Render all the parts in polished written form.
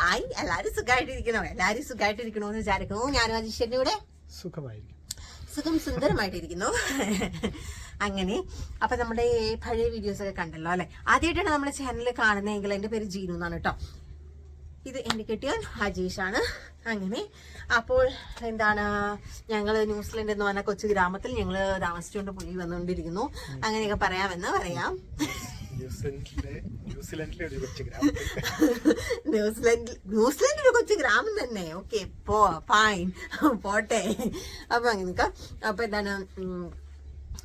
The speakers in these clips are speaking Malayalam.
ഹായ്, എല്ലാരും സുഖമായിട്ടിരിക്കണോന്ന് വിചാരിക്കുന്നു. ഞാനും അജീഷന്റെ കൂടെ സുഖം സുന്ദരമായിട്ടിരിക്കുന്നു. അങ്ങനെ അപ്പൊ നമ്മുടെ പഴയ വീഡിയോസ് ഒക്കെ കണ്ടല്ലോ അല്ലെ. ആദ്യമായിട്ടാണ് നമ്മുടെ ചാനലിൽ കാണുന്നതെങ്കിൽ എന്റെ പേര് ജീനു എന്നാണ് കേട്ടോ. ഇത് എന്റെ കെട്ടിയോൻ അജീഷാണ്. അങ്ങനെ അപ്പോൾ എന്താണ്, ഞങ്ങള് ന്യൂസിലൻഡ് എന്ന് പറഞ്ഞ കൊച്ചു ഗ്രാമത്തിൽ ഞങ്ങള് താമസിച്ചുകൊണ്ട് പോയി വന്നുകൊണ്ടിരിക്കുന്നു. അങ്ങനെയൊക്കെ പറയാമെന്ന് പറയാം. ന്യൂസിലൻഡിൽ ഒരു കൊച്ചു ഗ്രാമം തന്നെ. ഓക്കെ, ഫൈൻ, പോട്ടെ. അപ്പൊ അങ്ങനെ അപ്പൊ എന്താണ്,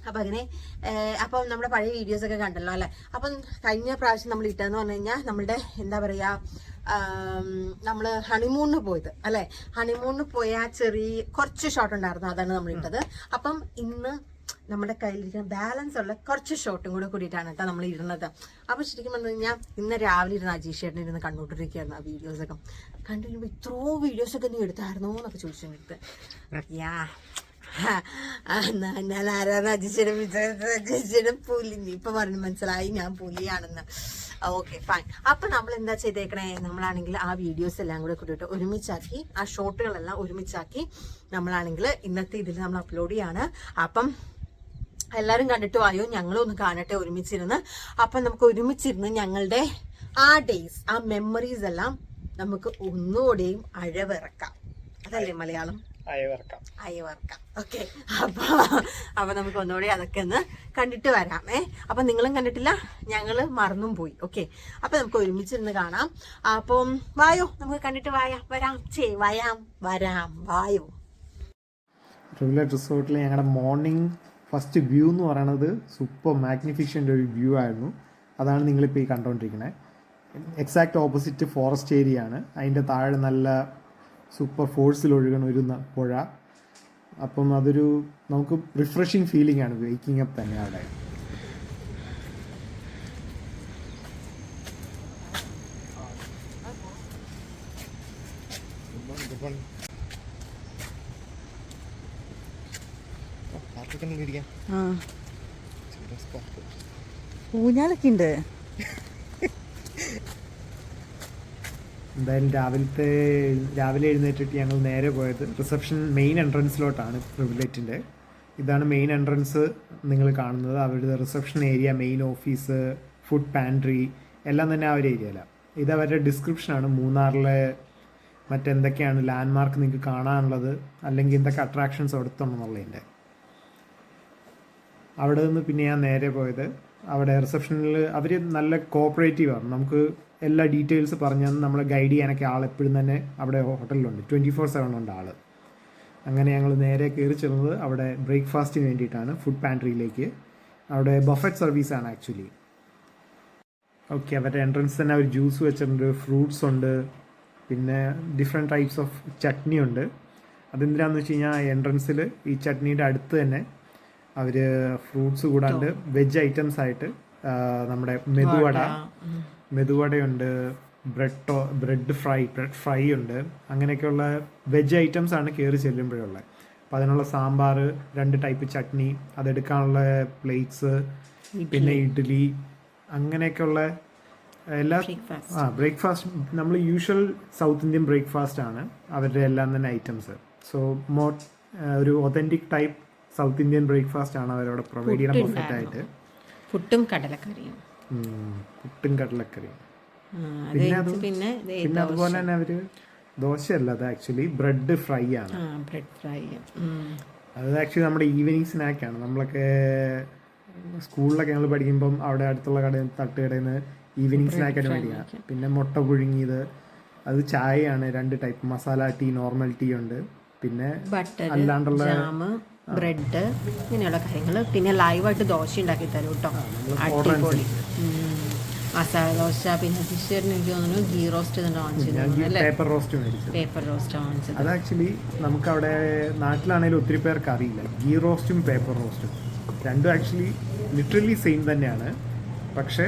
അപ്പൊ അങ്ങനെ അപ്പം നമ്മുടെ പഴയ വീഡിയോസ് ഒക്കെ കണ്ടല്ലോ അല്ലെ. അപ്പം കഴിഞ്ഞ പ്രാവശ്യം നമ്മൾ ഇട്ടെന്ന് പറഞ്ഞു കഴിഞ്ഞാൽ നമ്മളുടെ എന്താ പറയാ, നമ്മള് ഹണിമൂണിന് പോയത് അല്ലെ. ഹണിമൂണിന് പോയ കുറച്ച് ഷോട്ട് ഉണ്ടായിരുന്നു, അതാണ് നമ്മൾ ഇട്ടത്. അപ്പം ഇന്ന് നമ്മുടെ കയ്യിലിരിക്കുന്ന ബാലൻസ് ഉള്ള കുറച്ച് ഷോട്ടും കൂടെ കൂടിയിട്ടാണ് കേട്ടോ നമ്മൾ ഇടുന്നത്. അപ്പൊ ശരിക്കും പറഞ്ഞു കഴിഞ്ഞാൽ ഇന്ന് രാവിലെ ഇരുന്ന് അജീഷേട്ടൻ ഇരുന്ന് കണ്ടുകൊണ്ടിരിക്കുകയായിരുന്നു ആ വീഡിയോസൊക്കെ. കണ്ടുകഴിയുമ്പോൾ ഇത്രയോ വീഡിയോസൊക്കെ നീ എടുത്തായിരുന്നോ എന്നൊക്കെ ചോദിച്ചു എടുത്ത്. ഞാൻ ആരാണ് അജീഷനും പുലി. ഇപ്പൊ പറഞ്ഞു മനസ്സിലായി ഞാൻ പുലിയാണെന്ന്. Okay fine. അപ്പൊ നമ്മൾ എന്താ ചെയ്തേക്കണേ, നമ്മളാണെങ്കിൽ ആ വീഡിയോസ് എല്ലാം കൂടെ കൂട്ടിയിട്ട് ഒരുമിച്ചാക്കി, ആ ഷോട്ടുകളെല്ലാം ഒരുമിച്ചാക്കി നമ്മളാണെങ്കിൽ ഇന്നത്തെ ഇതിൽ നമ്മൾ അപ്ലോഡ് ചെയ്യാണ്. അപ്പം എല്ലാരും കണ്ടിട്ട് വായോ, ഞങ്ങളും ഒന്ന് കാണട്ടെ ഒരുമിച്ചിരുന്ന്. അപ്പൊ നമുക്ക് ഒരുമിച്ചിരുന്ന് ഞങ്ങളുടെ ആ ഡേയ്സ്, ആ മെമ്മറീസ് എല്ലാം നമുക്ക് ഒന്നുകൂടെയും അഴവിറക്കാം. അതല്ലേ മലയാളം, അയവർക്കാം. ഓക്കെ, അപ്പൊ നമുക്ക് ഒന്നുകൂടി അതൊക്കെ ഒന്ന് കണ്ടിട്ട് വരാം. അപ്പൊ നിങ്ങളും കണ്ടിട്ടില്ല, ഞങ്ങള് മറന്നും പോയി. ഓക്കെ, അപ്പൊ നമുക്ക് ഒരുമിച്ചിരുന്ന് കാണാം. അപ്പം വായോ, നമുക്ക് കണ്ടിട്ട് വരാം. വായോ. റിവിലേജ് റിസോർട്ടിലെ ഞങ്ങളുടെ മോർണിംഗ് ഫസ്റ്റ് വ്യൂ എന്ന് പറയുന്നത് സൂപ്പർ മാഗ്നിഫിഷ്യൻ്റ് ഒരു വ്യൂ ആയിരുന്നു. അതാണ് നിങ്ങളിപ്പോൾ ഈ കണ്ടുകൊണ്ടിരിക്കുന്നത്. എക്സാക്ട് ഓപ്പോസിറ്റ് ഫോറസ്റ്റ് ഏരിയ ആണ്. അതിൻ്റെ താഴെ നല്ല സൂപ്പർ ഫോഴ്സിൽ ഒഴുകുന്ന ഒരു പുഴ. അപ്പം അതൊരു നമുക്ക് റിഫ്രഷിങ് ഫീലിംഗ് ആണ് വേക്കിംഗ് അപ്പ് തന്നെ അവിടെ. ഊഞ്ഞാലൊക്കെ ഉണ്ട്. എന്തായാലും രാവിലെ എഴുന്നേറ്റിട്ട് ഞങ്ങൾ നേരെ പോയത് റിസപ്ഷൻ മെയിൻ എൻട്രൻസിലോട്ടാണ് പ്രിവിലേറ്റിൻ്റെ. ഇതാണ് മെയിൻ എൻട്രൻസ് നിങ്ങൾ കാണുന്നത്. അവരുടെ reception area, main office, food pantry എല്ലാം തന്നെ ആ ഒരു ഏരിയയിലാണ്. ഇത് അവരുടെ ഡിസ്ക്രിപ്ഷനാണ്. മൂന്നാറിലെ മറ്റെന്തൊക്കെയാണ് ലാൻഡ്മാർക്ക് നിങ്ങൾക്ക് കാണാനുള്ളത്, അല്ലെങ്കിൽ എന്തൊക്കെ അട്രാക്ഷൻസ് അടുത്തുണ്ടെന്നുള്ളതിൻ്റെ. അവിടെ നിന്ന് പിന്നെ ഞാൻ നേരെ പോയത് അവിടെ റിസപ്ഷനിൽ അവർ നല്ല കോപ്പറേറ്റീവാണ്. നമുക്ക് എല്ലാ ഡീറ്റെയിൽസ് പറഞ്ഞു തന്ന് നമ്മളെ ഗൈഡ് ചെയ്യാനൊക്കെ ആളെപ്പോഴും തന്നെ അവിടെ ഹോട്ടലിലുണ്ട്. 24/7 ഉണ്ട് ആൾ. അങ്ങനെ ഞങ്ങൾ നേരെ കയറി ചെല്ലുന്നത് അവിടെ ബ്രേക്ക്ഫാസ്റ്റിന് വേണ്ടിയിട്ടാണ്, ഫുഡ് പാൻട്രിയിലേക്ക്. അവിടെ ബഫറ്റ് സർവീസാണ് ആക്ച്വലി. ഓക്കെ, അവരുടെ എൻട്രൻസ് തന്നെ അവർ ജ്യൂസ് വെച്ചിട്ടുണ്ട്, ഫ്രൂട്ട്സ് ഉണ്ട്, പിന്നെ ഡിഫറെൻറ്റ് ടൈപ്സ് ഓഫ് ചട്നി ഉണ്ട്. അതെന്തിനാന്ന് വെച്ച് കഴിഞ്ഞാൽ എൻട്രൻസിൽ ഈ ചട്നിയുടെ അടുത്ത് തന്നെ അവർ ഫ്രൂട്ട്സ് കൂടാണ്ട് വെജ് ഐറ്റംസ് ആയിട്ട് നമ്മുടെ മെതുവടയുണ്ട്, ബ്രെഡ് ഫ്രൈ ഉണ്ട്. അങ്ങനെയൊക്കെയുള്ള വെജ് ഐറ്റംസ് ആണ് കയറി ചെല്ലുമ്പോഴുള്ളത്. അപ്പോൾ അതിനുള്ള സാമ്പാർ, 2 ടൈപ്പ് ചട്നി, അതെടുക്കാനുള്ള പ്ലേറ്റ്സ്, പിന്നെ ഇഡ്ഡലി, അങ്ങനെയൊക്കെയുള്ള എല്ലാ ബ്രേക്ക്ഫാസ്റ്റ് നമ്മൾ യൂഷ്വൽ സൗത്ത് ഇന്ത്യൻ ബ്രേക്ക്ഫാസ്റ്റ് ആണ് അവരുടെ എല്ലാം തന്നെ ഐറ്റംസ്. സോ ഒരു authentic type south Indian breakfast ആണ് അവരവിടെ പ്രൊവൈഡ് ചെയ്യണം ബഫറ്റ് ആയിട്ട്. പുട്ടും കടലക്കറിയും. പിന്നെ അതുപോലെ തന്നെ അവര് ദോശയല്ല, അത് ആക്ച്വലി ബ്രെഡ് ഫ്രൈ ആണ്. അത് ആക്ച്വലി നമ്മുടെ ഈവനിങ് സ്നാക്കാണ്. നമ്മളൊക്കെ സ്കൂളിലൊക്കെ ഞങ്ങൾ പഠിക്കുമ്പം അവിടെ അടുത്തുള്ള തട്ടുകടയിൽ നിന്ന് ഈവനിങ് സ്നാക്കായിട്ട് മേടിക്കാം. പിന്നെ മുട്ട പുഴുങ്ങിയത്, അത് ചായയാണ്, 2 type, masala tea, normal tea ഉണ്ട്, പിന്നെ അല്ലാണ്ടുള്ള ബ്രെഡ്, ഇങ്ങനെയുള്ള കാര്യങ്ങൾ. പിന്നെ ലൈവായിട്ട് ദോശ ഉണ്ടാക്കി തരും കേട്ടോ, അടിപൊളി മസാല ദോശ. പിന്നെ ഫിഷറിന് എനിക്ക് തോന്നുന്നു ഗീ റോസ്റ്റ് പേപ്പർ റോസ്റ്റ് വാങ്ങിച്ചത്. അത് ആക്ച്വലി നമുക്ക് അവിടെ നാട്ടിലാണെങ്കിലും ഒത്തിരി പേർക്ക് അറിയില്ല. ഗീ റോസ്റ്റും പേപ്പർ റോസ്റ്റും രണ്ടും ആക്ച്വലി ലിറ്ററലി സെയിം തന്നെയാണ്. പക്ഷേ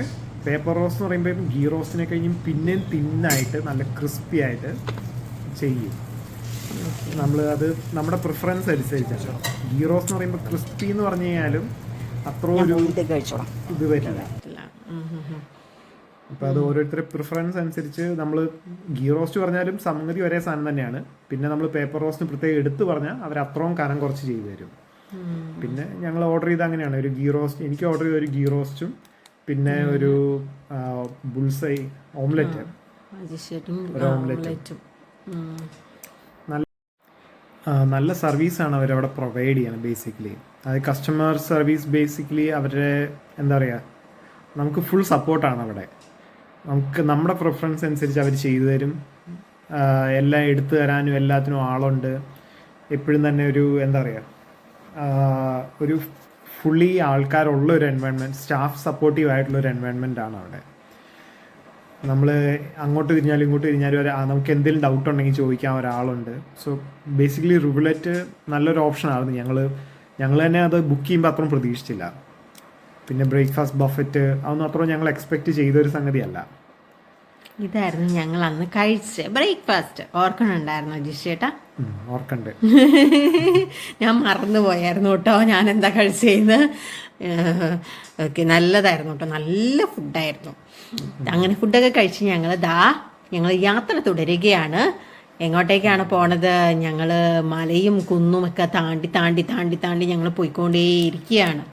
പേപ്പർ റോസ്റ്റ് എന്ന് പറയുമ്പോൾ ഗീ റോസ്റ്റിനെ കഴിഞ്ഞും പിന്നെയും തിന്നായിട്ട് നല്ല ക്രിസ്പി ആയിട്ട് ചെയ്യും. നമ്മൾ അത് നമ്മുടെ പ്രിഫറൻസ് അനുസരിച്ചാണ്. ഗീ റോസ്റ്റ് എന്ന് പറയുമ്പോൾ ക്രിസ്പി എന്ന് പറഞ്ഞു കഴിഞ്ഞാലും അത്ര ഒരു ഇത് വരില്ല. അപ്പോൾ അത് ഓരോരുത്തരുടെ പ്രിഫറൻസ് അനുസരിച്ച് നമ്മൾ ഗീ റോസ്റ്റ് പറഞ്ഞാലും സംഗതി ഒരേ സാധനം തന്നെയാണ്. പിന്നെ നമ്മൾ പേപ്പർ റോസ്റ്റിന് പ്രത്യേകം എടുത്ത് പറഞ്ഞാൽ അവർ അത്രയും കനം കുറച്ച് ചെയ്തു തരും. പിന്നെ ഞങ്ങൾ ഓർഡർ ചെയ്ത് അങ്ങനെയാണ് ഒരു ഗീ റോസ്റ്റ്. എനിക്ക് ഓർഡർ ചെയ്ത ഒരു ഗീ റോസ്റ്റും പിന്നെ ഒരു ബുൾസൈ ഓംലെറ്റ്, ഒരു ഓംലെറ്റും. നല്ല സർവീസാണ് അവരവിടെ പ്രൊവൈഡ് ചെയ്യണം ബേസിക്കലി. അത് കസ്റ്റമർ സർവീസ് ബേസിക്കലി അവരുടെ എന്താ പറയുക, നമുക്ക് ഫുൾ സപ്പോർട്ടാണ് അവിടെ. നമുക്ക് നമ്മുടെ പ്രിഫറൻസ് അനുസരിച്ച് അവർ ചെയ്തു തരും. എല്ലാം എടുത്തു തരാനും എല്ലാത്തിനും ആളുണ്ട്. എപ്പോഴും തന്നെ ഒരു എന്താ പറയുക, ഒരു ഫുള്ളി ആൾക്കാരുള്ള ഒരു എൻവയോൺമെൻറ്റ്, സ്റ്റാഫ് സപ്പോർട്ടീവ് ആയിട്ടുള്ള ഒരു എൻവയോൺമെൻ്റ് ആണ് അവിടെ. നമ്മൾ അങ്ങോട്ട് തിരിഞ്ഞാലും ഇങ്ങോട്ട് തിരിഞ്ഞാലും നമുക്ക് എന്തെങ്കിലും ഡൗട്ട് ഉണ്ടെങ്കിൽ ചോദിക്കാൻ ഒരാളുണ്ട്. സോ ബേസിക്കലി റിവുലെറ്റ് നല്ലൊരു ഓപ്ഷനായിരുന്നു. ഞങ്ങൾ തന്നെ അത് ബുക്ക് ചെയ്യുമ്പോൾ അത്രയും പ്രതീക്ഷിച്ചില്ല. പിന്നെ ബ്രേക്ക്ഫാസ്റ്റ് ബഫറ്റ് അതൊന്നും അത്രയും ഞങ്ങൾ എക്സ്പെക്റ്റ് ചെയ്തൊരു സംഗതിയല്ല. ഇതായിരുന്നു ഞങ്ങൾ അന്ന് കഴിച്ച ബ്രേക്ക്ഫാസ്റ്റ്. ഓർക്കണുണ്ടായിരുന്നോ ജിഷേട്ടാ? ഓർക്കണ്ട്. ഞാൻ മറന്നുപോയായിരുന്നു കേട്ടോ ഞാൻ എന്താ കഴിച്ചതെന്ന്. ഓക്കെ, നല്ലതായിരുന്നു കേട്ടോ, നല്ല ഫുഡായിരുന്നു. അങ്ങനെ ഫുഡൊക്കെ കഴിച്ച് ഞങ്ങൾ യാത്ര തുടരുകയാണ്. എങ്ങോട്ടേക്കാണ് പോണത്? ഞങ്ങൾ മലയും കുന്നും ഒക്കെ താണ്ടി താണ്ടി താണ്ടി താണ്ടി ഞങ്ങൾ പോയിക്കൊണ്ടേയിരിക്കുകയാണ്.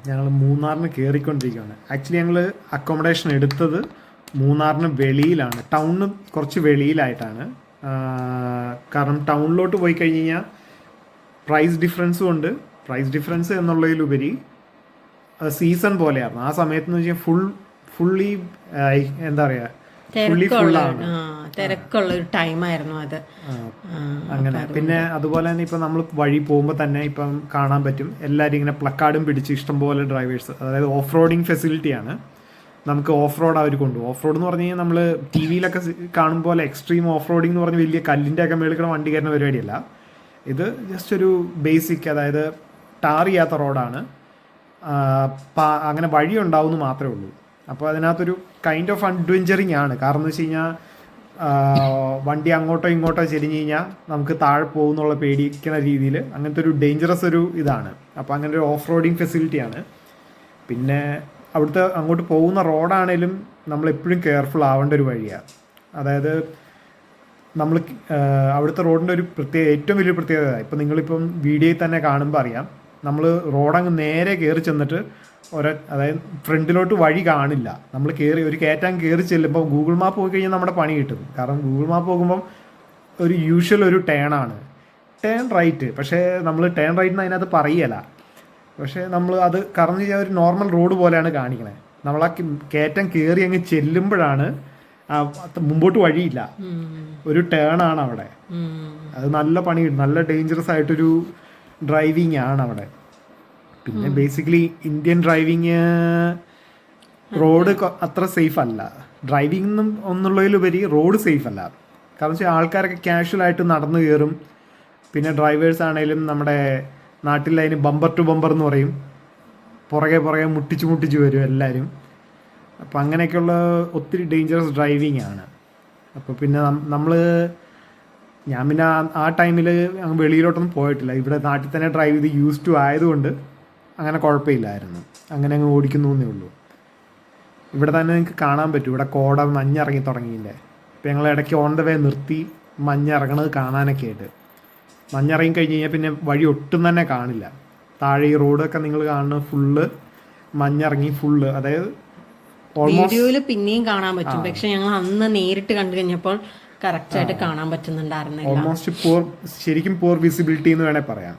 ഞങ്ങൾ മൂന്നാറിന് കയറിക്കൊണ്ടിരിക്കുകയാണ്. ആക്ച്വലി ഞങ്ങൾ അക്കോമഡേഷൻ എടുത്തത് മൂന്നാറിന് വെളിയിലാണ്, ടൗണിന് കുറച്ച് വെളിയിലായിട്ടാണ്. കാരണം ടൗണിലോട്ട് പോയി കഴിഞ്ഞ് കഴിഞ്ഞാൽ പ്രൈസ് ഡിഫറൻസും ഉണ്ട്. പ്രൈസ് ഡിഫറൻസ് എന്നുള്ളതിലുപരി സീസൺ പോലെയായിരുന്നു ആ സമയത്ത്. എന്ന് വെച്ചാൽ ഫുള്ളി എന്താ പറയുക, തിരക്കുള്ള ഒരു ടൈമായിരുന്നു അത്. അങ്ങനെ പിന്നെ അതുപോലെ തന്നെ ഇപ്പം നമ്മൾ വഴി പോകുമ്പോൾ തന്നെ ഇപ്പം കാണാൻ പറ്റും എല്ലാവരും ഇങ്ങനെ പ്ലക്കാർഡും പിടിച്ച് ഇഷ്ടംപോലെ ഡ്രൈവേഴ്സ്. അതായത് ഓഫ് റോഡിങ് ഫെസിലിറ്റിയാണ്. നമുക്ക് ഓഫ് റോഡ് അവർ കൊണ്ടുപോകും. ഓഫ് റോഡ് എന്ന് പറഞ്ഞു കഴിഞ്ഞാൽ നമ്മൾ ടി വിയിലൊക്കെ കാണും പോലെ എക്സ്ട്രീം ഓഫ് റോഡിങ് എന്ന് പറഞ്ഞ് വലിയ കല്ലിൻ്റെ ഒക്കെ മേളിക്കുന്ന വണ്ടി കയറുന്ന പരിപാടിയല്ല. ഇത് ജസ്റ്റ് ഒരു ബേസിക്, അതായത് ടാർ ചെയ്യാത്ത റോഡാണ്. അങ്ങനെ വഴി ഉണ്ടാവുമെന്ന് മാത്രമേ ഉള്ളൂ. അപ്പോൾ അതിനകത്തൊരു കൈൻഡ് ഓഫ് അഡ്വഞ്ചറിങ് ആണ്. കാരണം എന്ന് വെച്ച് കഴിഞ്ഞാൽ വണ്ടി അങ്ങോട്ടോ ഇങ്ങോട്ടോ ചെരിഞ്ഞ് കഴിഞ്ഞാൽ നമുക്ക് താഴെ പോകുന്നുള്ള പേടിക്കുന്ന രീതിയിൽ അങ്ങനത്തെ ഒരു ഡേഞ്ചറസ് ഒരു ഇതാണ്. അപ്പോൾ അങ്ങനെ ഒരു ഓഫ് റോഡിങ് ഫെസിലിറ്റിയാണ്. പിന്നെ അവിടുത്തെ അങ്ങോട്ട് പോകുന്ന റോഡാണേലും നമ്മളെപ്പോഴും കെയർഫുൾ ആവേണ്ട ഒരു വഴിയാണ്. അതായത് നമ്മൾ അവിടുത്തെ റോഡിൻ്റെ ഒരു ഏറ്റവും വലിയ പ്രത്യേകത, ഇപ്പം നിങ്ങളിപ്പം വീഡിയോയിൽ തന്നെ കാണുമ്പോൾ അറിയാം, നമ്മൾ റോഡങ്ങ് നേരെ കയറി ചെന്നിട്ട് അതായത് ഫ്രണ്ടിലോട്ട് വഴി കാണില്ല. നമ്മൾ ഒരു കയറ്റാൻ കയറി ചെല്ലുമ്പോൾ ഗൂഗിൾ മാപ്പ് പോയി കഴിഞ്ഞാൽ നമ്മുടെ പണി കിട്ടും. കാരണം ഗൂഗിൾ മാപ്പ് പോകുമ്പം ഒരു യൂഷ്വൽ ഒരു ടേൺ റൈറ്റ്, പക്ഷേ നമ്മൾ ടേൺ റൈറ്റ് എന്ന് അതിനകത്ത് പറയല. പക്ഷേ നമ്മൾ അത് കറന്ന് ചെയ്യാൻ ഒരു നോർമൽ റോഡ് പോലെയാണ് കാണിക്കണേ. നമ്മൾ ആ കയറ്റം കയറി അങ്ങ് ചെല്ലുമ്പോഴാണ് മുമ്പോട്ട് വഴിയില്ല, ഒരു ടേൺ ആണ് അവിടെ. അത് നല്ല പണി കിട്ടും. നല്ല ഡേഞ്ചറസ് ആയിട്ടൊരു ഡ്രൈവിങ് ആണ് അവിടെ. പിന്നെ ബേസിക്കലി ഇന്ത്യൻ ഡ്രൈവിങ് റോഡ് അത്ര സേഫ് അല്ല. ഡ്രൈവിംഗ് എന്നുള്ളതിലുപരി റോഡ് സേഫ് അല്ല. കാരണം വെച്ചാൽ ആൾക്കാരൊക്കെ കാഷ്വലായിട്ട് നടന്നു കയറും. പിന്നെ ഡ്രൈവേഴ്സ് ആണെങ്കിലും നമ്മുടെ നാട്ടിൽ അതിന് ബമ്പർ ടു ബമ്പർ എന്ന് പറയും, പുറകെ മുട്ടിച്ച് വരും എല്ലാവരും. അപ്പോൾ അങ്ങനെയൊക്കെയുള്ള ഒത്തിരി ഡേഞ്ചറസ് ഡ്രൈവിംഗ് ആണ്. അപ്പോൾ പിന്നെ ഞാൻ പിന്നെ ആ ടൈമിൽ വെളിയിലോട്ടൊന്നും പോയിട്ടില്ല. ഇവിടെ നാട്ടിൽ തന്നെ ഡ്രൈവ് ചെയ്ത് യൂസ് ടു ആയതുകൊണ്ട് അങ്ങനെ കുഴപ്പമില്ലായിരുന്നു. അങ്ങനെ അങ്ങ് ഓടിക്കുന്നു എന്നേ ഉള്ളൂ. ഇവിടെ തന്നെ നിങ്ങൾക്ക് കാണാൻ പറ്റും, ഇവിടെ കോട മഞ്ഞിറങ്ങി തുടങ്ങിയില്ലേ. ഇപ്പോൾ ഞങ്ങൾ ഇടയ്ക്ക് ഓൺ ദ വേ നിർത്തി മഞ്ഞിറങ്ങണത് കാണാനൊക്കെ ആയിട്ട്. മഞ്ഞിറങ്ങി കഴിഞ്ഞ് കഴിഞ്ഞാൽ പിന്നെ വഴി ഒട്ടും തന്നെ കാണില്ല. താഴെ ഈ റോഡൊക്കെ നിങ്ങൾ കാണുന്നത് ഫുള്ള് മഞ്ഞിറങ്ങി ഫുള്ള്, അതായത് വീഡിയോയില് പിന്നെയും കാണാൻ പറ്റും. പക്ഷെ ഞങ്ങൾ അന്ന് നേരിട്ട് കണ്ടു കഴിഞ്ഞപ്പോൾ കറക്റ്റ് ആയിട്ട് കാണാൻ പറ്റുന്നുണ്ടായിരുന്നില്ല. ഓൾമോസ്റ്റ് ശരിക്കും പോർ വിസിബിലിറ്റി എന്ന് വേണേൽ പറയാം.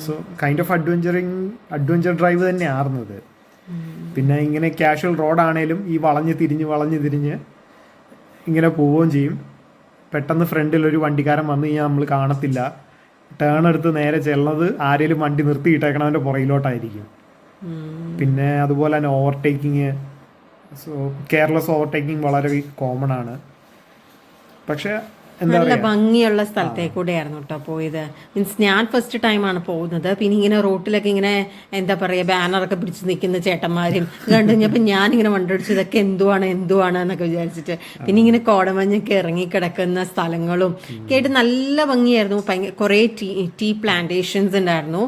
So kind of adventure drive തന്നെയായിരുന്നത്. പിന്നെ ഇങ്ങനെ കാഷ്വൽ റോഡാണേലും ഈ വളഞ്ഞ് തിരിഞ്ഞ് ഇങ്ങനെ പോവുകയും ചെയ്യും. പെട്ടെന്ന് ഫ്രണ്ടിൽ ഒരു വണ്ടിക്കാരൻ വന്നു കഴിഞ്ഞാൽ നമ്മൾ കാണത്തില്ല. ടേൺ എടുത്ത് നേരെ ചെല്ലുന്നത് ആരെങ്കിലും വണ്ടി നിർത്തിയിട്ടേക്കണവൻ്റെ പുറയിലോട്ടായിരിക്കും. പിന്നെ അതുപോലെ തന്നെ ഓവർടേക്കിങ്, സോ കെയർലെസ് ഓവർടേക്കിങ് വളരെ കോമൺ ആണ്. പക്ഷേ നല്ല ഭംഗിയുള്ള സ്ഥലത്തേക്ക് കൂടെയായിരുന്നു കേട്ടോ പോയത്. മീൻസ് ഞാൻ ഫസ്റ്റ് ടൈമാണ് പോകുന്നത്. പിന്നെ ഇങ്ങനെ റോട്ടിലൊക്കെ ഇങ്ങനെ എന്താ പറയുക ബാനറൊക്കെ പിടിച്ച് നിൽക്കുന്ന ചേട്ടന്മാരും കണ്ടു കഴിഞ്ഞപ്പോൾ ഞാനിങ്ങനെ വണ്ടടിച്ചു ഇതൊക്കെ എന്തുവാണ് എന്നൊക്കെ വിചാരിച്ചിട്ട്. പിന്നെ ഇങ്ങനെ കോടമഞ്ഞൊക്കെ ഇറങ്ങിക്കിടക്കുന്ന സ്ഥലങ്ങളും കേട്ട് നല്ല ഭംഗിയായിരുന്നു. കുറേ ടീ പ്ലാന്റേഷൻസ് ഉണ്ടായിരുന്നു.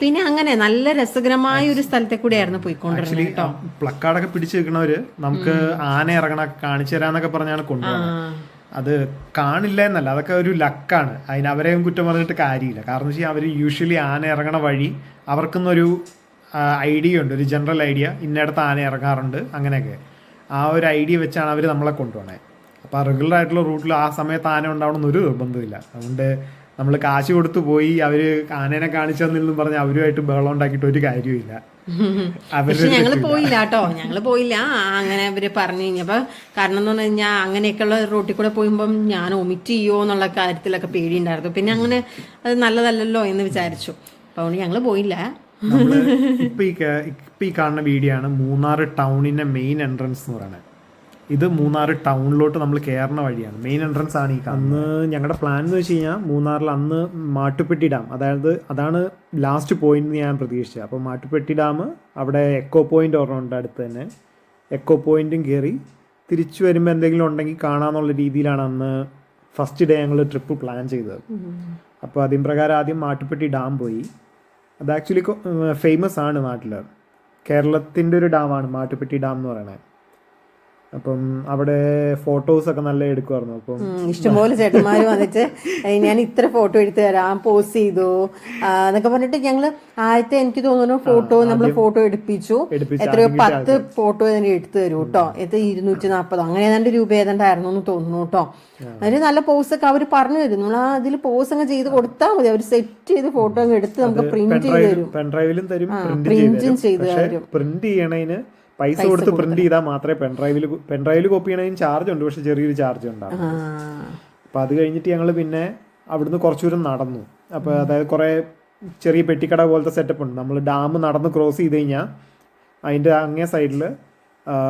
പിന്നെ അങ്ങനെ നല്ല രസകരമായ ഒരു സ്ഥലത്തെ കൂടെയായിരുന്നു പോയിക്കൊണ്ടിരുന്നത് കേട്ടോ. പ്ലക്കാർഡൊക്കെ പിടിച്ചു വെക്കണവര് നമുക്ക് ആന ഇറങ്ങണ കാണിച്ചു തരാന്നൊക്കെ പറഞ്ഞാണ് കൊണ്ടുപോകുന്നത്. അത് കാണില്ല എന്നല്ല, അതൊക്കെ ഒരു ലക്കാണ്. അതിന് അവരെയും കുറ്റം പറഞ്ഞിട്ട് കാര്യമില്ല. കാരണം വെച്ചാൽ അവർ യൂഷ്വലി ആന ഇറങ്ങണ വഴി അവർക്കൊന്നൊരു ഐഡിയ ഉണ്ട്, ഒരു ജനറൽ ഐഡിയ, ഇന്നയിടത്ത് ആന ഇറങ്ങാറുണ്ട് അങ്ങനെയൊക്കെ. ആ ഒരു ഐഡിയ വെച്ചാണ് അവർ നമ്മളെ കൊണ്ടുപോകണേ. അപ്പോൾ റെഗുലർ ആയിട്ടുള്ള റൂട്ടിൽ ആ സമയത്ത് ആന ഉണ്ടാവണമെന്നൊരു നിർബന്ധമില്ല. അതുകൊണ്ട് നമ്മൾ കാശ് കൊടുത്തു പോയി അവർ ആനേനെ കാണിച്ചു തന്നില്ലെന്നും പറഞ്ഞ് അവരുമായിട്ട് ബഹളം ഉണ്ടാക്കിയിട്ട് ഒരു കാര്യമില്ല. പക്ഷെ ഞങ്ങൾ പോയില്ല കേട്ടോ, ഞങ്ങൾ പോയില്ല. അങ്ങനെ അവര് പറഞ്ഞു കഴിഞ്ഞപ്പോ, കാരണം എന്ന് പറഞ്ഞു കഴിഞ്ഞാൽ അങ്ങനെയൊക്കെയുള്ള റോട്ടിൽ കൂടെ പോകുമ്പം ഞാൻ ഒമിറ്റ് ചെയ്യുമോ എന്നുള്ള കാര്യത്തിലൊക്കെ പേടിയുണ്ടായിരുന്നു. പിന്നെ അങ്ങനെ അത് നല്ലതല്ലല്ലോ എന്ന് വിചാരിച്ചു. അപ്പൊ അതുകൊണ്ട് ഞങ്ങൾ പോയില്ല. ഇപ്പൊ ഈ കാണുന്ന വീഡിയോ ആണ് മൂന്നാർ ടൗണിന്റെ മെയിൻ എൻട്രൻസ് എന്ന് പറയുന്നത്. ഇത് മൂന്നാർ ടൗണിലോട്ട് നമ്മൾ കയറുന്ന വഴിയാണ്, മെയിൻ എൻട്രൻസ് ആണ് ഈ കാണുന്നത്. അന്ന് ഞങ്ങളുടെ പ്ലാൻ എന്ന് വെച്ച് കഴിഞ്ഞാൽ മൂന്നാറിൽ അന്ന് മാട്ടുപ്പെട്ടി ഡാം, അതാണ് ലാസ്റ്റ് പോയിന്റ് ഞാൻ പ്രതീക്ഷിച്ചത്. അപ്പോൾ മാട്ടുപ്പെട്ടി ഡാം, അവിടെ എക്കോ പോയിന്റ് ഓർമ്മയുണ്ട് അടുത്ത് തന്നെ, എക്കോ പോയിന്റും കയറി തിരിച്ചു വരുമ്പോൾ എന്തെങ്കിലും ഉണ്ടെങ്കിൽ കാണാമെന്നുള്ള രീതിയിലാണ് അന്ന് ഫസ്റ്റ് ഡേ ഞങ്ങൾ ട്രിപ്പ് പ്ലാൻ ചെയ്തത്. അപ്പോൾ അതിന് പ്രകാരം ആദ്യം മാട്ടുപ്പെട്ടി ഡാം പോയി. അത് ആക്ച്വലി ഫേമസ് ആണ് നാട്ടിൽ, കേരളത്തിൻ്റെ ഒരു ഡാമാണ് മാട്ടുപ്പെട്ടി ഡാം എന്ന് പറയുന്നത്. അപ്പം അവിടെ ഫോട്ടോസൊക്കെ നല്ല എടുക്കുമായിരുന്നു. അപ്പം ഇഷ്ടംപോലെ ചേട്ടന്മാർ വന്നിട്ട് ഞാൻ ഇത്ര ഫോട്ടോ എടുത്തു തരാം, പോസ്റ്റ് ചെയ്തു എന്നൊക്കെ പറഞ്ഞിട്ട് ഞങ്ങള് ആദ്യത്തെ എനിക്ക് തോന്നുന്നു ഫോട്ടോ എടുപ്പിച്ചു. എത്രയോ 10 ഫോട്ടോ തന്നെ എടുത്തു തരും കേട്ടോ. 240 അങ്ങനെ ഏതാണ്ട് രൂപ ഏതാണ്ടായിരുന്നു എന്ന് തോന്നുന്നു കേട്ടോ. അതിന് നല്ല പോസ് ഒക്കെ അവർ പറഞ്ഞു തരും. നമ്മൾ അതിൽ പോസ് അങ്ങ് ചെയ്ത് കൊടുത്താൽ മതി, അവർ സെറ്റ് ചെയ്ത് ഫോട്ടോ അങ്ങ് എടുത്ത് നമുക്ക് പ്രിന്റ് ചെയ്ത് തരും. പെൻഡ്രൈവിലും തരും, പ്രിന്റും ചെയ്ത് തരും. പ്രിന്റ് ചെയ്യണതിന് പൈസ കൊടുത്ത് പ്രിന്റ് ചെയ്താൽ മാത്രമേ പെൻഡ്രൈവിൽ കോപ്പി ചെയ്യണതിന് ചാർജ് ഉണ്ട്, പക്ഷെ ചെറിയൊരു ചാർജ് ഉണ്ടാവും. അപ്പം അത് കഴിഞ്ഞിട്ട് ഞങ്ങൾ പിന്നെ അവിടുന്ന് കുറച്ചു ദൂരം നടന്നു. അപ്പോൾ അതായത് കുറേ ചെറിയ പെട്ടിക്കട പോലത്തെ സെറ്റപ്പ് ഉണ്ട്. നമ്മൾ ഡാം നടന്ന് ക്രോസ് ചെയ്ത് കഴിഞ്ഞാൽ അതിൻ്റെ അങ്ങേ സൈഡിൽ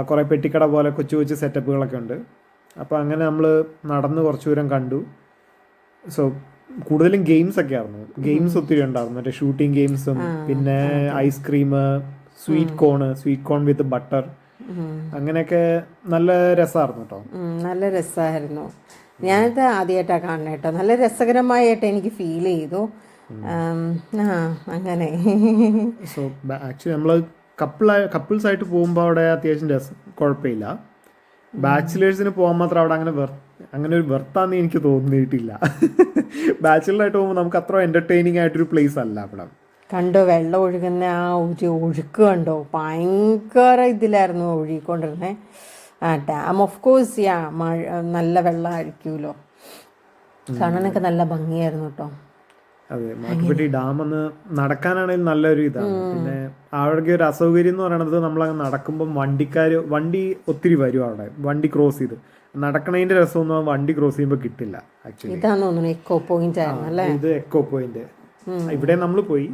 കുറേ പെട്ടിക്കട പോലെ കൊച്ചു കൊച്ചു സെറ്റപ്പുകളൊക്കെ ഉണ്ട്. അപ്പോൾ അങ്ങനെ നമ്മൾ നടന്ന് കുറച്ചു ദൂരം കണ്ടു. സോ കൂടുതലും ഗെയിംസ് ഒക്കെ ആയിരുന്നു, ഗെയിംസ് ഒത്തിരി ഉണ്ടായിരുന്നു. മറ്റേ ഷൂട്ടിംഗ് ഗെയിംസും പിന്നെ ഐസ്ക്രീം, സ്വീറ്റ് കോൺ വിത്ത് ബട്ടർ, അങ്ങനെയൊക്കെ നല്ല രസമായിരുന്നു കേട്ടോ. നല്ല രസമായിരുന്നു. ഞാനത് ആദ്യമായിട്ടാണ് കാണുന്നത് കേട്ടോ. നല്ല രസകരമായിട്ട് എനിക്ക് ഫീൽ ചെയ്തു. അങ്ങനെ സോ ആക്ച്വലി നമ്മൾ കപ്പിൾസ് ആയിട്ട് പോകുമ്പോൾ അവിടെ അത്യാവശ്യം കുഴപ്പമില്ല. ബാച്ചിലേഴ്സിന് പോകാൻ മാത്രം അവിടെ അങ്ങനെ ഒരു വെർത്താന്ന് എനിക്ക് തോന്നിയിട്ടില്ല. ബാച്ചിലറായിട്ട് പോകുമ്പോൾ നമുക്ക് അത്ര എൻ്റർടൈനിങ് ആയിട്ടൊരു പ്ലേസ് അല്ല അവിടെ. കണ്ടോ വെള്ളം ഒഴുകുന്ന ആ ഒരു ഒഴുക്ക് കണ്ടോ, ഭയങ്കര ഇതിലായിരുന്നു ഒഴുകിക്കൊണ്ടിരുന്നത്. ഡാം ഓഫ് കോഴ്സ് മഴ നല്ല വെള്ളമായിരിക്കുമല്ലോ, കാണാനൊക്കെ നല്ല ഭംഗിയായിരുന്നു കേട്ടോ. അതെ, മാട്ടുപ്പെട്ടി ഡാം ഒന്ന് നടക്കാനാണെങ്കിൽ നല്ലൊരു ഇതാണ്. പിന്നെ അവിടെ ഒരു അസൗകര്യം എന്ന് പറയുന്നത് നമ്മളങ്ങ് നടക്കുമ്പം വണ്ടി ഒത്തിരി വരും അവിടെ, വണ്ടി ക്രോസ് ചെയ്ത് നടക്കണതിന്റെ രസമൊന്നും വണ്ടി ക്രോസ് ചെയ്യുമ്പോൾ കിട്ടില്ല. ആക്ച്വലി ഇതാന്ന് തോന്നുന്നു എക്കോ പോയിന്റ് ആയിരുന്നു അല്ലേ? ഇത് എക്കോ പോയിന്റ്. ഇവിടെ നമ്മൾ പോയി,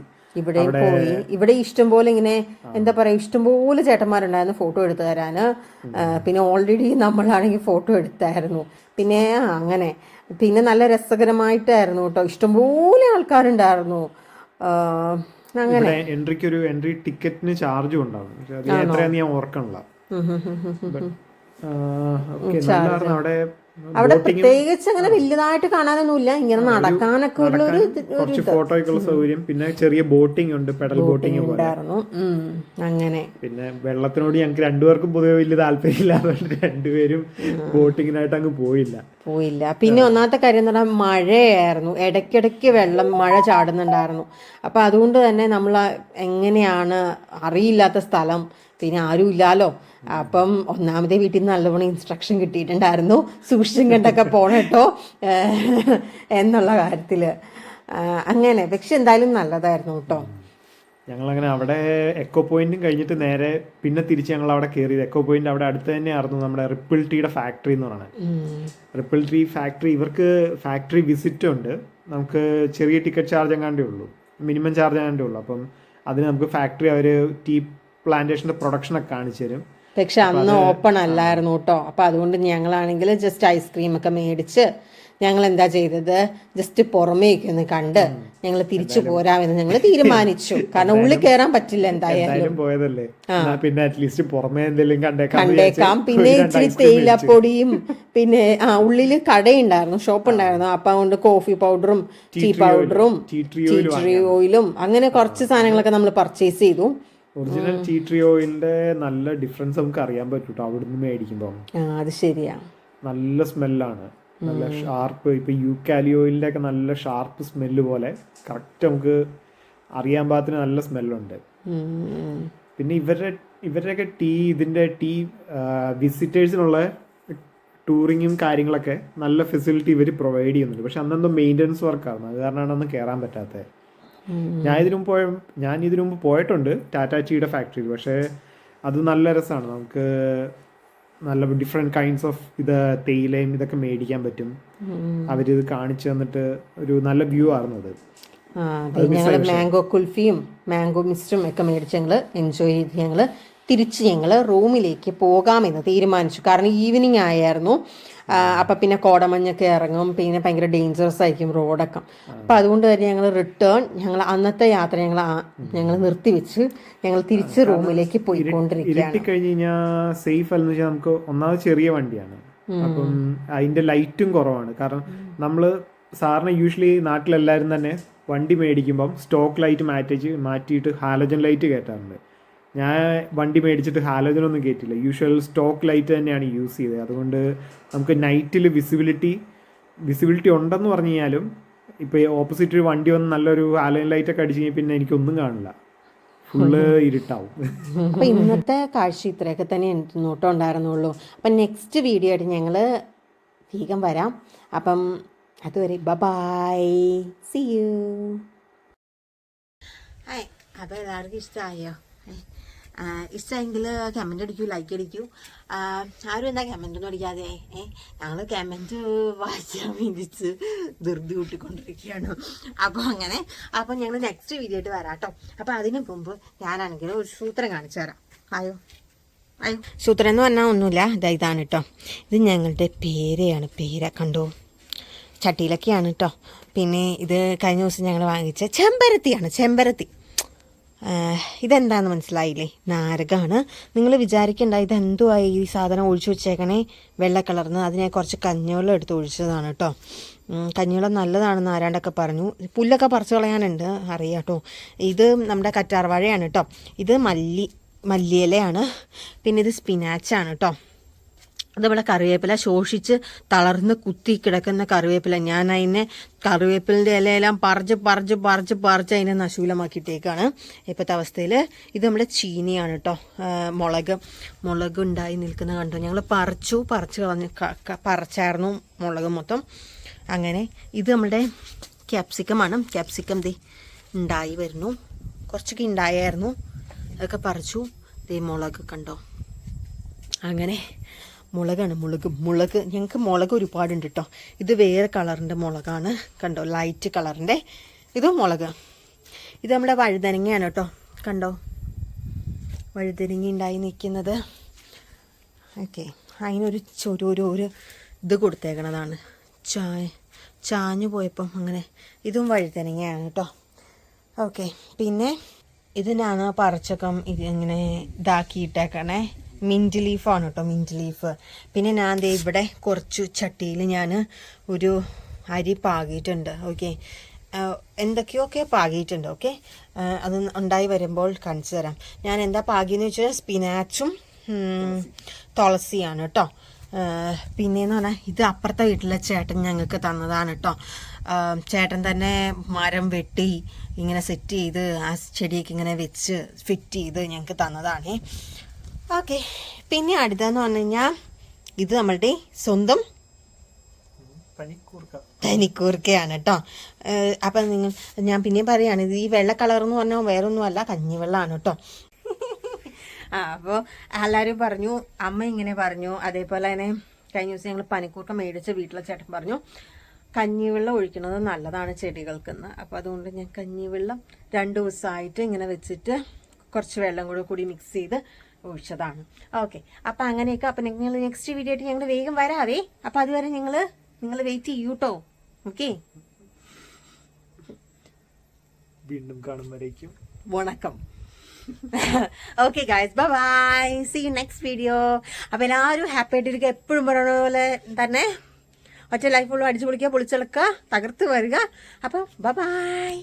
ഇവിടെ ഇഷ്ടംപോലെ ഇങ്ങനെ എന്താ പറയാ, ഇഷ്ടംപോലെ ചേട്ടന്മാരുണ്ടായിരുന്നു ഫോട്ടോ എടുത്തു തരാന്. പിന്നെ ഓൾറെഡി നമ്മളാണെങ്കിൽ ഫോട്ടോ എടുത്തായിരുന്നു. പിന്നെ അങ്ങനെ പിന്നെ നല്ല രസകരമായിട്ടായിരുന്നു കേട്ടോ, ഇഷ്ടംപോലെ ആൾക്കാരുണ്ടായിരുന്നു. അങ്ങനെ എൻട്രി ടിക്കറ്റിന് ചാർജും ഉണ്ടാവും, എത്രയാന്ന് ഞാൻ ഓർക്കണില്ല. അവിടെ പ്രത്യേകിച്ച് അങ്ങനെ വലുതായിട്ട് കാണാനൊന്നുമില്ല, ഇങ്ങനെ നടക്കാനൊക്കെ ഉള്ള കുറച്ച് ഫോട്ടോയ്ക്കുള്ള സൗകര്യം, പിന്നെ ചെറിയ ബോട്ടിംഗ് ഉണ്ട്, പെഡൽ ബോട്ടിംഗ് ഉണ്ടായിരുന്നു. അങ്ങനെ പിന്നെ വെള്ളത്തിനോട് ഞങ്ങൾക്ക് രണ്ടുപേർക്കും പൊതുവെ വലിയ താല്പര്യമില്ലാതെ രണ്ടുപേരും ബോട്ടിങ്ങിനായിട്ട് അങ്ങ് പോയില്ല. പിന്നെ ഒന്നാമത്തെ കാര്യം എന്ന് പറഞ്ഞാൽ മഴയായിരുന്നു, ഇടയ്ക്കിടയ്ക്ക് മഴ ചാടുന്നുണ്ടായിരുന്നു. അപ്പം അതുകൊണ്ട് തന്നെ നമ്മൾ എങ്ങനെയാണ് അറിയില്ലാത്ത സ്ഥലം, പിന്നെ ആരും ഇല്ലാലോ. അപ്പം ഒന്നാമത്തെ വീട്ടിൽ നിന്ന് നല്ലവണ്ണം ഇൻസ്ട്രക്ഷൻ കിട്ടിയിട്ടുണ്ടായിരുന്നു, സൂക്ഷിച്ചും കണ്ടൊക്കെ പോണട്ടോ എന്നുള്ള കാര്യത്തിൽ. അങ്ങനെ പക്ഷെ എന്തായാലും നല്ലതായിരുന്നു കേട്ടോ. ഞങ്ങളങ്ങനെ അവിടെ എക്കോ പോയിന്റും കഴിഞ്ഞിട്ട് നേരെ പിന്നെ തിരിച്ച് ഞങ്ങൾ അവിടെ കയറിയത്. എക്കോ പോയിന്റ് അവിടെ അടുത്ത് തന്നെയായിരുന്നു നമ്മുടെ റിപ്പിൾ ടീയുടെ ഫാക്ടറി എന്ന് പറയുന്നത്. റിപ്പിൾ ടീ ഫാക്ടറി, ഇവർക്ക് ഫാക്ടറി വിസിറ്റ് ഉണ്ട്. നമുക്ക് ചെറിയ ടിക്കറ്റ് ചാർജ് എങ്ങാണ്ടേ ഉള്ളൂ, മിനിമം ചാർജ് എങ്ങാണ്ടേ ഉള്ളൂ. അപ്പം അതിന് നമുക്ക് ഫാക്ടറി അവർ ടീ പ്ലാന്റേഷൻ്റെ പ്രൊഡക്ഷനൊക്കെ കാണിച്ചു തരും. പക്ഷെ അന്ന് ഓപ്പൺ അല്ലായിരുന്നു കേട്ടോ. അപ്പം അതുകൊണ്ട് ഞങ്ങളാണെങ്കിൽ ജസ്റ്റ് ഐസ്ക്രീമൊക്കെ മേടിച്ച് ഞങ്ങൾ എന്താ ചെയ്തത്, ജസ്റ്റ് പുറമേക്ക് ഒന്ന് കണ്ട് ഞങ്ങൾ തിരിച്ചു പോരാമെന്ന് ഞങ്ങൾ തീരുമാനിച്ചു. കാരണം ഉള്ളിൽ കയറാൻ പറ്റില്ല എന്തായാലും. പോയതല്ലേ, പിന്നെ അറ്റ്ലീസ്റ്റ് പുറമേ എന്തെങ്കിലും കണ്ടേക്കാം. പിന്നെ ഇച്ചിരി തേയിലപ്പൊടിയും പിന്നെ ഉള്ളില് കടയുണ്ടായിരുന്നു, ഷോപ്പ് ഉണ്ടായിരുന്നു. അപ്പൊ അതുകൊണ്ട് കോഫി പൗഡറും ടീ പൗഡറും ടീ ഓയിലും അങ്ങനെ കുറച്ച് സാധനങ്ങളൊക്കെ നമ്മൾ പർച്ചേസ് ചെയ്തു. ഒറിജിനൽ ടീ ട്രീ ഓയിലിന്റെ നല്ല ഡിഫറൻസ് നമുക്ക് അറിയാൻ പറ്റൂട്ടോ അവിടുന്ന് മേടിക്കുമ്പോൾ. അത് ശരിയാ, നല്ല സ്മെല്ലാണ്, നല്ല ഷാർപ്പ്. ഇപ്പൊ യൂക്കാലി ഓയിലിന്റെ ഒക്കെ നല്ല ഷാർപ്പ് സ്മെല്ല് പോലെ കറക്റ്റ് നമുക്ക് അറിയാൻ പാകത്തിന് നല്ല സ്മെല്ലുണ്ട്. പിന്നെ ഇവരുടെയൊക്കെ ഇതിന്റെ ടീ വിസിറ്റേഴ്സിനുള്ള ടൂറിങ്ങും കാര്യങ്ങളൊക്കെ നല്ല ഫെസിലിറ്റി ഇവർ പ്രൊവൈഡ് ചെയ്യുന്നുണ്ട്. പക്ഷെ അന്നെന്തോ മെയിൻ്റനൻസ് വർക്കാണ്, അത് കാരണമാണ് അന്ന് കയറാൻ പറ്റാത്തത്. ഞാൻ ഇതിനു മുമ്പ് പോയിട്ടുണ്ട് ടാറ്റാ ടീയുടെ ഫാക്ടറിയിൽ. പക്ഷേ അത് നല്ല രസമാണ്, നമുക്ക് നല്ല ഡിഫറെൻറ്റ് കൈൻഡ്സ് ഓഫ് തേയിലയും ഇതൊക്കെ മേടിക്കാൻ പറ്റും. അവരിത് കാണിച്ചു തന്നിട്ട് ഒരു നല്ല വ്യൂ ആയിരുന്നു അത്. ഞങ്ങൾ മാംഗോ കുൽഫിയും മാംഗോ മിസ്റ്റും ഒക്കെ മേടിച്ച് ഞങ്ങൾ എൻജോയ് ചെയ്ത് ഞങ്ങൾ തിരിച്ച് ഞങ്ങൾ റൂമിലേക്ക് പോകാമെന്ന് തീരുമാനിച്ചു. കാരണം ഈവനിങ് ആയിരുന്നു. അപ്പം പിന്നെ കോടമഞ്ഞൊക്കെ ഇറങ്ങും, പിന്നെ ഭയങ്കര ഡേഞ്ചറസ് ആയിരിക്കും റോഡൊക്കെ. അപ്പം അതുകൊണ്ട് തന്നെ ഞങ്ങൾ അന്നത്തെ യാത്ര ഞങ്ങൾ നിർത്തിവെച്ച് ഞങ്ങൾ തിരിച്ച് റൂമിലേക്ക് പോയിക്കൊണ്ടിരിക്കുകയാണ്. കഴിഞ്ഞ് കഴിഞ്ഞാൽ സേഫ് അല്ലെന്ന് വെച്ചാൽ നമുക്ക് ഒന്നാമത് ചെറിയ വണ്ടിയാണ്, അപ്പം അതിന്റെ ലൈറ്റും കുറവാണ്. കാരണം നമ്മൾ സാറിന് യൂഷ്വലി നാട്ടിലെല്ലാവരും തന്നെ വണ്ടി മേടിക്കുമ്പം സ്റ്റോക്ക് ലൈറ്റ് മാറ്റിയിട്ട് ഹാലജൻ ലൈറ്റ് കയറ്റാറുണ്ട്. ഞാൻ വണ്ടി മേടിച്ചിട്ട് ഹാലജനൊന്നും കയറ്റില്ല, യൂഷ്വൽ സ്റ്റോക്ക് ലൈറ്റ് തന്നെയാണ് യൂസ് ചെയ്തത്. അതുകൊണ്ട് നമുക്ക് നൈറ്റിൽ വിസിബിലിറ്റി ഉണ്ടെന്ന് പറഞ്ഞു കഴിഞ്ഞാലും ഇപ്പോൾ ഓപ്പോസിറ്റ് ഒരു വണ്ടി വന്ന് നല്ലൊരു ഹാലജൻ ലൈറ്റൊക്കെ അടിച്ചു കഴിഞ്ഞാൽ പിന്നെ എനിക്കൊന്നും കാണില്ല, ഫുള്ള് ഇരുട്ടാവും. അപ്പം ഇന്നത്തെ കാഴ്ച ഇത്രയൊക്കെ തന്നെ നോട്ടം ഉണ്ടായിരുന്നുള്ളൂ. അപ്പം നെക്സ്റ്റ് വീഡിയോ ആയിട്ട് ഞങ്ങൾ വേഗം വരാം. അപ്പം അതുവരെ ബൈ, സീ യു. അപ്പോൾ എല്ലാവർക്കും ഇഷ്ടമായോ? ഇഷ്ടമെങ്കിൽ കമൻ്റ് അടിക്കൂ, ലൈക്ക് അടിക്കൂ. ആരും എന്താ കമൻ്റൊന്നും അടിക്കാതെ ഞങ്ങൾ കമൻറ്റ് വായിച്ചാൽ വേണ്ടിച്ച് ധൃതി കൂട്ടിക്കൊണ്ടിരിക്കുകയാണ്. അപ്പോൾ ഞങ്ങൾ നെക്സ്റ്റ് വീഡിയോ ആയിട്ട് വരാം കേട്ടോ. അപ്പോൾ അതിന് മുമ്പ് ഞാനാണെങ്കിൽ ഒരു സൂത്രം കാണിച്ചു തരാം. ആയോ സൂത്രം എന്ന് പറഞ്ഞാൽ ഒന്നുമില്ല, ഇതാണ് കേട്ടോ. ഇത് ഞങ്ങളുടെ പേരയാണ്, പേര കണ്ടോ, ചട്ടിയിലൊക്കെയാണ് കേട്ടോ. പിന്നെ ഇത് കഴിഞ്ഞ ദിവസം ഞങ്ങൾ വാങ്ങിച്ച ചെമ്പരത്തി. ഇതെന്താണെന്ന് മനസ്സിലായില്ലേ? നാരകമാണ്. നിങ്ങൾ വിചാരിക്കേണ്ട ഇതെന്തുവായി ഈ സാധനം ഒഴിച്ചു വെച്ചേക്കണേ വെള്ള കളർന്ന്. അത് ഞാൻ കുറച്ച് കഞ്ഞിവെള്ളം എടുത്ത് ഒഴിച്ചതാണ് കേട്ടോ. കഞ്ഞിവെള്ളം നല്ലതാണെന്ന് ആരാണ്ടൊക്കെ പറഞ്ഞു. പുല്ലൊക്കെ പറിച്ചു കളയാനുണ്ട്, അറിയാം കേട്ടോ. ഇത് നമ്മുടെ കറ്റാർവാഴയാണ് കേട്ടോ. ഇത് മല്ലിയിലയാണ്. പിന്നെ ഇത് സ്പിനാച്ചാണ് കേട്ടോ. അതുപോലെ കറിവേപ്പില, ശോഷിച്ച് തളർന്ന് കുത്തി കിടക്കുന്ന കറിവേപ്പില. ഞാൻ അതിനെ കറിവേപ്പിലിൻ്റെ ഇലയെല്ലാം പറിച്ച് അതിനെ നശൂലമാക്കിയിട്ടേക്കാണ് ഇപ്പോഴത്തെ അവസ്ഥയിൽ. ഇത് നമ്മുടെ ചീനിയാണ് കേട്ടോ. മുളക് ഉണ്ടായി നിൽക്കുന്ന കണ്ടോ. ഞങ്ങൾ പറിച്ചായിരുന്നു മുളക് മൊത്തം. അങ്ങനെ ഇത് നമ്മുടെ ക്യാപ്സിക്കമാണ്. ക്യാപ്സിക്കം ഉണ്ടായി വരുന്നു, കുറച്ചൊക്കെ ഉണ്ടായിരുന്നു, അതൊക്കെ പറിച്ചു. മുളക് കണ്ടോ. അങ്ങനെ മുളകാണ്, മുളക് ഞങ്ങൾക്ക് മുളക് ഒരുപാടുണ്ട് കേട്ടോ. ഇത് വേറെ കളറിൻ്റെ മുളകാണ് കണ്ടോ, ലൈറ്റ് കളറിൻ്റെ. ഇതും മുളക്. ഇത് നമ്മുടെ വഴുതനങ്ങയാണ് കേട്ടോ, കണ്ടോ വഴുതനങ്ങ ഉണ്ടായി നിൽക്കുന്നത്. ഓക്കെ, അതിനൊരു ഒരു ഇത് കൊടുത്തേക്കണതാണ്, ചാഞ്ഞു പോയപ്പം അങ്ങനെ. ഇതും വഴുതനങ്ങയാണ് കേട്ടോ. ഓക്കെ, പിന്നെ ഇതിനാണ് പറിച്ചക്കം ഇങ്ങനെ ഇതാക്കിയിട്ടേക്കണേ. മിൻറ്റ് ലീഫാണ് കേട്ടോ, മിൻറ്റ് ലീഫ്. പിന്നെ ഞാൻ ഇവിടെ കുറച്ച് ചട്ടിയിൽ ഞാൻ ഒരു അരി പാകിയിട്ടുണ്ട്. ഓക്കെ, എന്തൊക്കെയൊക്കെ പാകിയിട്ടുണ്ട്. ഓക്കെ, അത് ഉണ്ടായി വരുമ്പോൾ കാണിച്ചു തരാം. ഞാൻ എന്താ പാകിയെന്ന് വെച്ചാൽ സ്പിനാച്ചും തുളസിയാണ് കേട്ടോ. പിന്നെയെന്ന് പറഞ്ഞാൽ ഇത് അപ്പുറത്തെ വീട്ടിലെ ചേട്ടൻ ഞങ്ങൾക്ക് തന്നതാണ് കേട്ടോ. ചേട്ടൻ തന്നെ മരം വെട്ടി ഇങ്ങനെ സെറ്റ് ചെയ്ത് ആ ചെടിയൊക്കെ ഇങ്ങനെ വെച്ച് ഫിറ്റ് ചെയ്ത് ഞങ്ങൾക്ക് തന്നതാണ്. ഓക്കെ, പിന്നെ അടുത്തതെന്ന് പറഞ്ഞു കഴിഞ്ഞാൽ ഇത് നമ്മളുടെ സ്വന്തം പനിക്കൂർക്കയാണ് കേട്ടോ. അപ്പം ഞാൻ പിന്നെയും പറയുകയാണ്, ഇത് ഈ വെള്ള കളറെന്ന് പറഞ്ഞാൽ വേറൊന്നുമല്ല, കഞ്ഞിവെള്ളമാണ് കേട്ടോ. അപ്പോൾ എല്ലാവരും പറഞ്ഞു, അമ്മ ഇങ്ങനെ പറഞ്ഞു. അതേപോലെ തന്നെ കഴിഞ്ഞ ദിവസം ഞങ്ങൾ പനിക്കൂർക്ക മേടിച്ച വീട്ടിലെ ചേട്ടൻ പറഞ്ഞു കഞ്ഞിവെള്ളം ഒഴിക്കുന്നത് നല്ലതാണ് ചെടികൾക്കെന്ന്. അപ്പോൾ അതുകൊണ്ട് ഞാൻ കഞ്ഞിവെള്ളം 2 ദിവസമായിട്ട് ഇങ്ങനെ വെച്ചിട്ട് കുറച്ച് വെള്ളം കൂടി മിക്സ് ചെയ്ത് ഒഴിച്ചതാണ്. ഓക്കെ, അപ്പൊ അങ്ങനെയൊക്കെ. അപ്പൊ നിങ്ങൾ നെക്സ്റ്റ് വീഡിയോ ആയിട്ട് ഞങ്ങൾ വേഗം വരാവേ. അപ്പൊ അതുവരെ നിങ്ങൾ വെയിറ്റ് ചെയ്യൂട്ടോ. ഓക്കെ, വീണ്ടും കാണുമ്പോഴേക്കും വണക്കം. Okay guys, bye, see you next video. അപ്പൊ എല്ലാവരും ഹാപ്പി ആയിട്ടിരിക്കുക, എപ്പോഴും പറയുന്ന പോലെ തന്നെ ഒറ്റ ലൈഫുള്ള അടിച്ചു പൊളിക്കുക, പൊളിച്ചെടുക്കുക, തകർത്ത് വരിക. അപ്പൊ ബൈ.